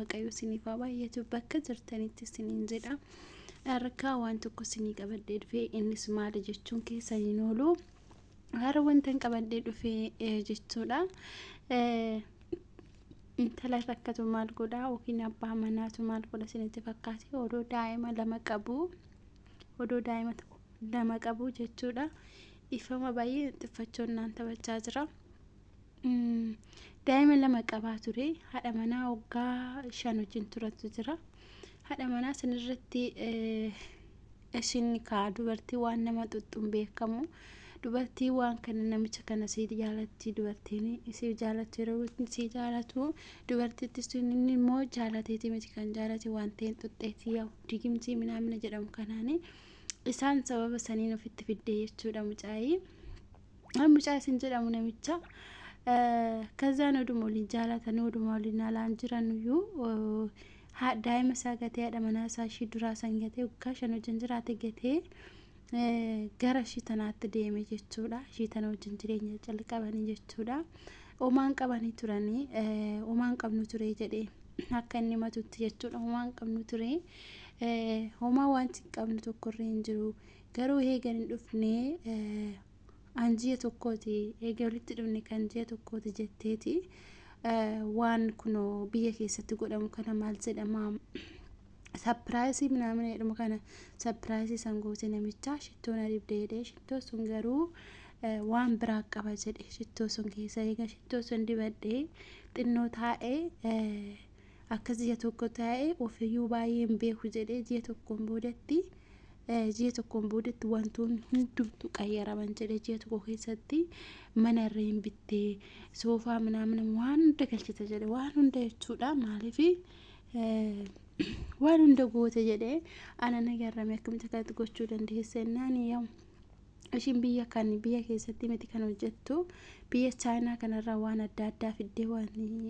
waaqayyo isiniif haa baay'atu bakka jirtanitti isiniin jedha. Harkaa waan tokko isinii qabadhee dhufee innis maali jechuun keessaniin oolu har'a wanta qabadhee dhufee jechuudha. Intala takkatu maal godhaa yookiin abbaa manaatu maal godha isinitti fakkaate odoo daa'ima lama qabu jechuudha. Ifama baay'ee xiffachoon naan taphachaa jira. Daa'ima lama qabaa ture haadha manaa waggaa 5 wajjin turatu jira. Haadha manaa sanirratti isin kaa dubartii waan nama xuxxuun beekamu dubartii waan kana namicha kana si jaalatti dubartiin si jaalatti yeroo si jaalatu dubartiitti sun immoo jaalateeti miti kan jaalate waan ta'een xuxxeetii yaa'u digimtii minaamina jedhamu kanaani isaan sababa saniin ofitti fiddee jechuudha mucaa isin jedhamu namicha. Kazaan oduma waliin jaalatan oduma waliin alaan jiran iyyuu daa'ima isaa gatee haadha manaa isaa ishii duraa san gatee waggaa 5 wajjin jiraate gatee gara ishii tanaatti deeme jechuudha. Ishii tana wajjin jireenya jalqabanii jechuudha. Homaan qabanii turanii homaan qabnu ture jedhee akka inni matutti jechuudha. Homaan qabnu ture homaa wanti qabnu tokkorree hin jiru garuu eegan hin dhufnee anjiya tokkooti eega walitti dhufne kan jiya tokkooti jetteeti waan kuno biyya keessatti godhamu kana maal jedhama surprise minaamina jedhamu kana surprise san goote namicha shittoon adibdeedhe shittoo sun garuu waan biraa qaba jedhe shittoo sun keessa eega shittoo sun dibadhee xinnoo taa'ee akka jiya tokko taa'ee ofiyyuu baay'een beeku jedhe jiya tokkoon boodatti wantoonni hundumtu qayyaraman jedhe jiya tokko keessatti mana irreen bittee soofaa minaamina waan hunda galchite jedhe waan hunda jechuudha. Maaliif waan hunda goote jedhe ana nagarrame akkamitti akkatti gochuu dandeesse naan yaa'u ishin biyya keessatti miti kan hojjettu biyya Chaayinaa kanarraa waan adda addaa fiddee waan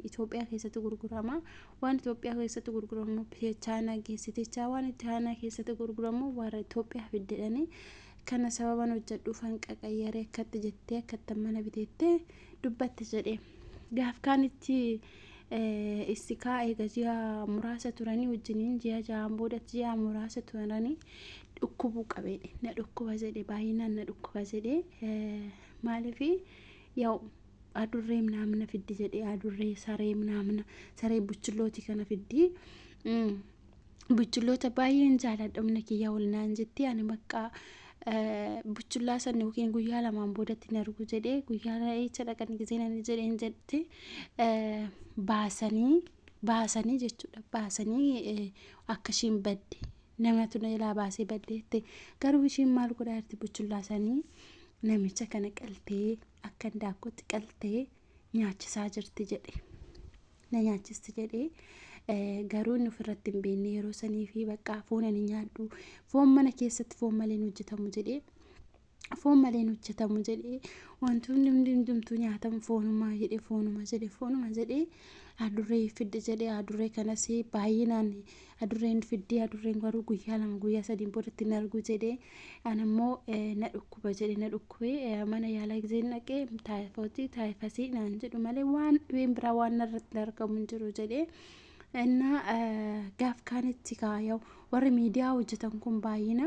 Itoophiyaa keessatti gurgurama waan Itoophiyaa keessatti gurguramu biyya Chaayinaa geessiticha waan Chaayinaa keessatti gurguramu warra Itoophiyaa fiddedhani kana sababan hojjedhuuf hanqaqayyaree akkatti jettee akkatti mana biteettee dubbatte jedhe gaaf kaanitti istikaa eegajiya muraasa turanii wajjiniin ji'a ja'an boodatti ji'a muraasa turanii dhukkubu qabeedhe na dhukkuba jedhe baay'inaan na dhukkuba jedhe maaliif yaa'u adurree minaamina fiddi jedhe adurree saree minaamina saree buchullooti kana fiddi buchulloota baay'een jaaladhamna kiyyaa walnaan jetti ani maqaa buchullaa san yookiin guyyaa lamaan boodatti na argu jedhe guyyaa eecha dhaqan gisee nani jedheen jette baasanii jechuudha baasanii akka ishiin badde namatu na ilaa baasee baddeette garuu ishiin maal godhaa jirti buchullaa sanii namicha kana qaltee akka ndaakkootti qaltee nyaachisaa jirti jedhe na nyaachisti jedhe garuu inni ofirratti hin beekne yeroo sanii fi bakka foon ani nyaadhu foon mana keessatti foon malee hojjetamu jedhe wantoonni hundumtuu nyaatamu foonuma jedhe adurree fidde jedhe adurree kanas baay'inaan adurreen fiddee adurreen garuu guyyaa 2 guyyaa 3 boodatti na argu jedhe anammoo na dhukkuba jedhe na dhukkubee mana yaalaa gisee naqee taayifasii naan jedhu malee waan biraa waan narratti argamu hin jiru jedhe እና ጋፍ ካነቲ ካያው ወር ሚዲያ ወጀተን ኩን ባይና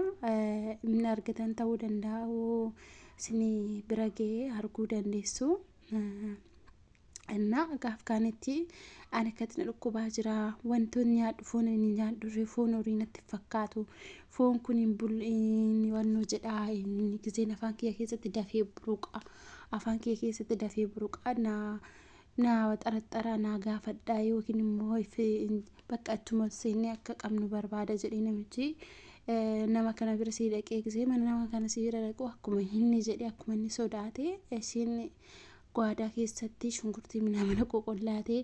ምን አርገተን ታው ደንዳው ስኒ ብረጌ አርጉ ደንዴሱ እና ጋፍ ካነቲ አነ ከትን ልኩ ባጅራ ወንቶኛ ፎን ኛዱ ሪፎን ሪነት ተፈካቱ ፎን ኩኒን ቡልኢን ወኖ ጀዳ ጊዜ ነፋንኪ የከሰት ዳፌ ብሩቃ አፋንኪ የከሰት ዳፌ ብሩቃና na waxaraxara na gaafadha yookiin immoo bakka achuma seenne akka qabnu barbaada jedhee namichi nama kana bira si dhaqee gisee mana nama kana si bira dhaqu akkuma inni jedhee akkuma inni sodaate isiin gwaadaa keessatti shunkurtii minaamina qoqollaatee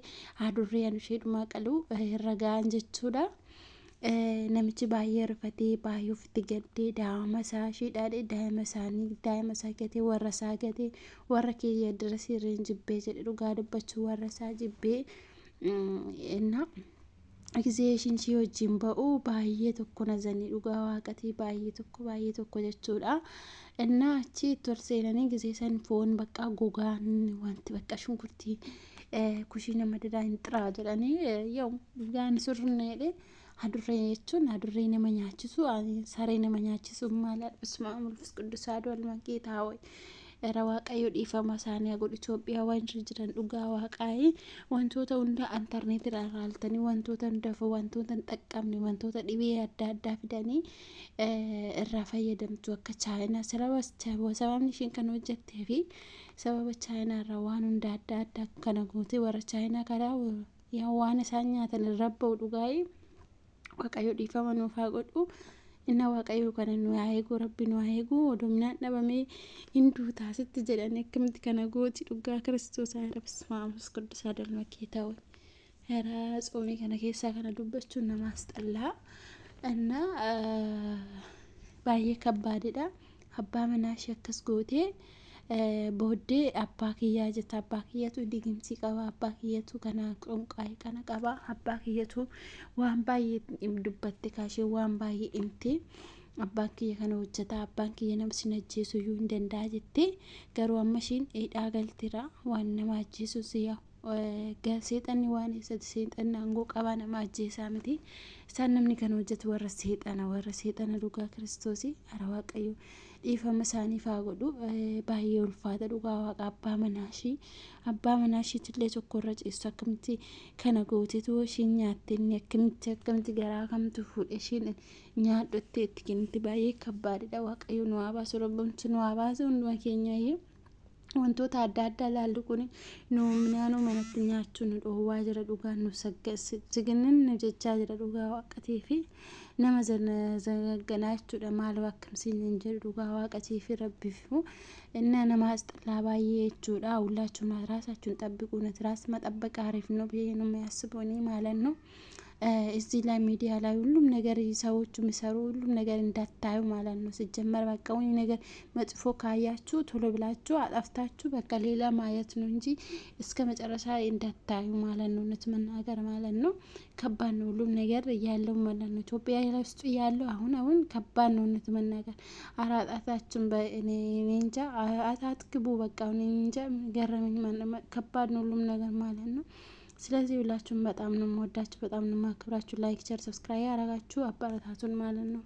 adurree anushedhuma qalu ragaan jechuudha. Namichi baay'ee rifatee baay'ee ofitti gaddee daa'ima isaa shidhaadhe daa'ima isaa gatee warra isaa gatee warra kiyya dirasii irreen jibbee jedhe dhugaa dubbachuu warra isaa jibbee እና gisee ishiin shii wajjin ba'u baay'ee tokko nazanii dhugaa waaqatii baay'ee tokko jechuudha. እና achi torseenanii gisee san foon bakka gogaan wanti bakka shunkurtii kushina madada intra jedhani yoom gaan surneedhe hadurree jechuun hadurree nama nyaachisu saree nama nyaachisu maala bismaa mulfis quddusaadhu almaqee taawai Waaqayyo dhiifama isaanii godhu Itoophiyaa waan jiran dhugaa Waaqayyi wantoota hunda intarneetirraa ilaaltanii wantoota hunda wantoota hin xaqqabne wantoota dhibee adda addaa fidanii irraa fayyadamtu akka Chaayinaa sababni ishiin kan hojjettee fi sababa Chaayinaa irraa waan hunda adda addaa kana gootee warra Chaayinaa karaa waan isaan nyaatan irra ba'u dhugaayi Waaqayyo dhiifama nuuf haa godhu. Inna Waaqayyo kana nu eegu Rabbi nu eegu odomnaan dhabame hinduu taasitti jedhanii akkamitti kana gooti dhugaa Kiristoos Bismaamus Quddusaa dalmakee ta'u heeraa tsoomii kana keessaa kana dubbachuun namaas xallaa inna baay'ee kabbaadedha abbaa manaa ishee akkas gootee booddee abbaa kiyyaa jetta abbaa kiyyatu digimsi qaba abbaa kiyyatu kana qonqaay kana qaba abbaa kiyyatu waan baay'ee dubbatte kaashee waan baay'ee himte abbaan kiyya kana hojjeta abbaan kiyya nama sin ajjeesu iyyuu hin danda'a jettee garuu amma ishiin dheedhaa galtira waan nama ajjeesu siya seexanni waan eessatti seexanni aangoo qabaa nama ajjeesaa miti isaan namni kana hojjetu warra seexana dhugaa Kiristoosii ara Waaqayyo dhiifama isaaniif haa godhu baay'ee ulfaata dhugaa Waaqa abbaa manaashii tillee tokkorra ciisu akkamitti kana gootetu ishiin nyaatte inni akkamitti garaa kamtu fuudhe ishiin nyaadhotte itti kennitti baay'ee kabbaadidha Waaqayyo nu haa baasu Rabbiin nu haa baasu hunduma keenyayyuu wantoota adda addaa laallu kun nu minaanuu manatti nyaachuun dhoowwaa jira dhugaan nu siginin jechaa jira dhugaa Waaqatii fi nama zagganaa jechuudha maal akkamsiin hin jedhu dhugaa Waaqatii fi Rabbiif inna namaas xallaa baay'ee jechuudha ሁላችሁም ራሳችሁን ጠብቁ ራስ መጠበቅ አሪፍ ነው ብዬ ነው የሚያስበው እኔ ማለት ነው እዚህ ላይ ሚዲያ ላይ ሁሉም ነገር ሰዎች የሚሰሩ ሁሉም ነገር እንዳታዩ ማለት ነው ሲጀመር በቃ ወይ ነገር መጥፎ ካያችሁ ቶሎ ብላችሁ አጣፍታችሁ በቃ ሌላ ማየት ነው እንጂ እስከ መጨረሻ እንዳታዩ ማለት ነው እውነት መናገር ማለት ነው ከባድ ነው ሁሉም ነገር ያለው ማለት ነው ኢትዮጵያ ውስጥ ያለው አሁን ከባድ ነው እውነት መናገር አራጣታችን በእኔ እንጃ አታትክቡ በቃ እኔ እንጃ ገረመኝ ከባድ ነው ሁሉም ነገር ማለት ነው ስለዚህ ሁላችሁም በጣም ነው የምወዳችሁ በጣም ነው የማከብራችሁ ላይክ ሼር ሰብስክራይብ ያደርጋችሁ አባላታችሁን ማለት ነው